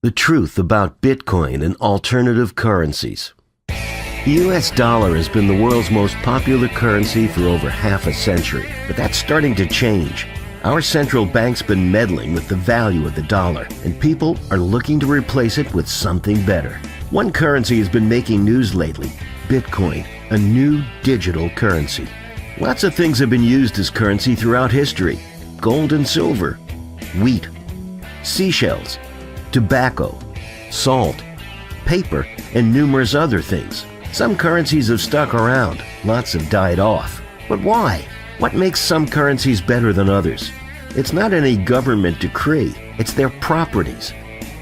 The truth about Bitcoin and alternative currencies. The US dollar has been the world's most popular currency for over half a century, but that's starting to change. Our central bank's been meddling with the value of the dollar, and people are looking to replace it with something better. One currency has been making news lately: Bitcoin, a new digital currency. Lots of things have been used as currency throughout history: gold and silver, wheat, seashells, tobacco, salt, paper, and numerous other things. Some currencies have stuck around, lots have died off. But why? What makes some currencies better than others? It's not any government decree, it's their properties.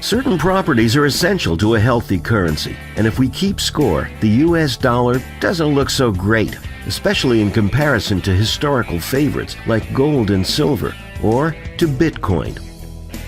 Certain properties are essential to a healthy currency, and if we keep score, the US dollar doesn't look so great, especially in comparison to historical favorites like gold and silver, or to Bitcoin.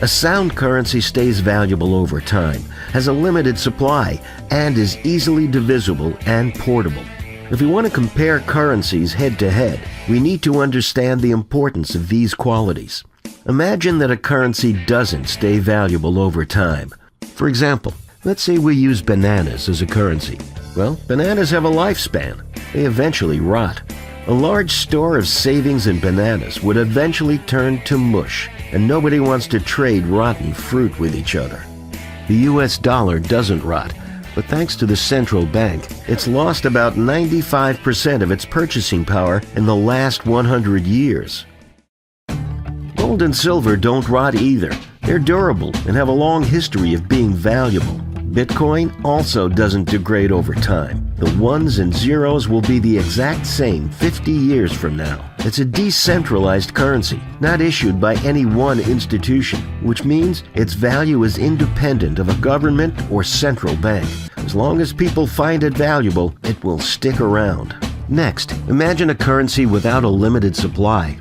A sound currency stays valuable over time, has a limited supply, and is easily divisible and portable. If we want to compare currencies head-to-head, we need to understand the importance of these qualities. Imagine that a currency doesn't stay valuable over time. For example, let's say we use bananas as a currency. Well, bananas have a lifespan. They eventually rot. A large store of savings in bananas would eventually turn to mush, and nobody wants to trade rotten fruit with each other. The US dollar doesn't rot, but thanks to the central bank, it's lost about 95% of its purchasing power in the last 100 years. Gold and silver don't rot either. They're durable and have a long history of being valuable. Bitcoin also doesn't degrade over time. The ones and zeros will be the exact same 50 years from now. It's a decentralized currency, not issued by any one institution, which means its value is independent of a government or central bank. As long as people find it valuable, it will stick around. Next, imagine a currency without a limited supply.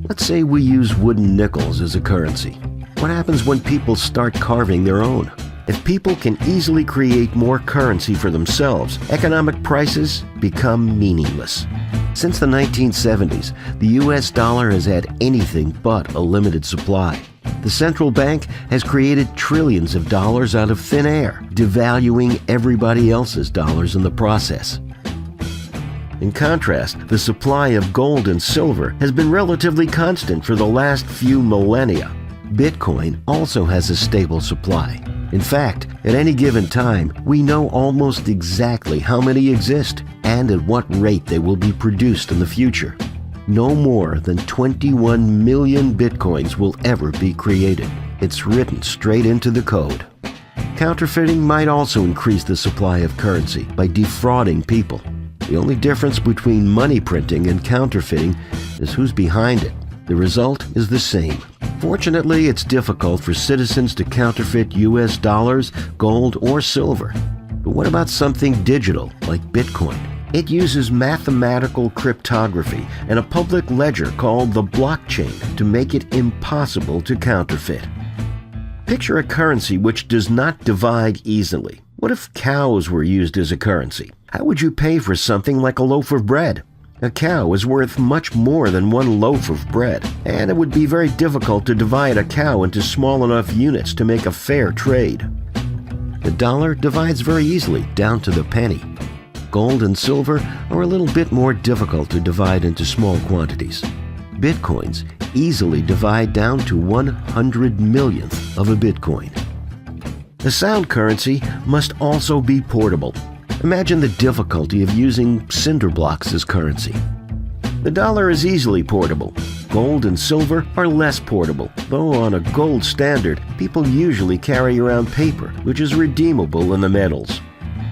Let's say we use wooden nickels as a currency. What happens when people start carving their own? If people can easily create more currency for themselves, economic prices become meaningless. Since the 1970s, the US dollar has had anything but a limited supply. The central bank has created trillions of dollars out of thin air, devaluing everybody else's dollars in the process. In contrast, the supply of gold and silver has been relatively constant for the last few millennia. Bitcoin also has a stable supply. In fact, at any given time, we know almost exactly how many exist and at what rate they will be produced in the future. No more than 21 million Bitcoins will ever be created. It's written straight into the code. Counterfeiting might also increase the supply of currency by defrauding people. The only difference between money printing and counterfeiting is who's behind it. The result is the same. Fortunately, it's difficult for citizens to counterfeit US dollars, gold, or silver. But what about something digital like Bitcoin? It uses mathematical cryptography and a public ledger called the blockchain to make it impossible to counterfeit. Picture a currency which does not divide easily. What if cows were used as a currency? How would you pay for something like a loaf of bread? A cow is worth much more than one loaf of bread, and it would be very difficult to divide a cow into small enough units to make a fair trade. The dollar divides very easily down to the penny. Gold and silver are a little bit more difficult to divide into small quantities. Bitcoins easily divide down to 100 millionth of a Bitcoin. A sound currency must also be portable. Imagine the difficulty of using cinder blocks as currency. The dollar is easily portable. Gold and silver are less portable, though on a gold standard, people usually carry around paper, which is redeemable in the metals.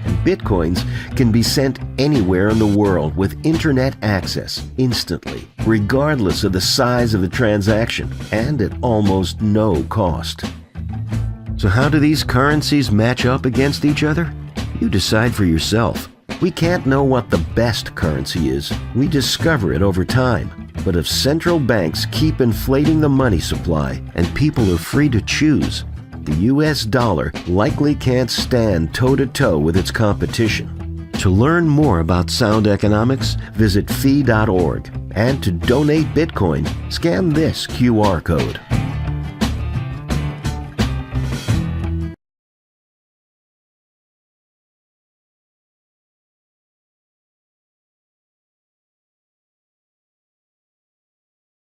And Bitcoins can be sent anywhere in the world with internet access instantly, regardless of the size of the transaction, and at almost no cost. So how do these currencies match up against each other? You decide for yourself. We can't know what the best currency is. We discover it over time. But if central banks keep inflating the money supply and people are free to choose, the US dollar likely can't stand toe-to-toe with its competition. To learn more about sound economics, visit fee.org. And to donate Bitcoin, scan this QR code.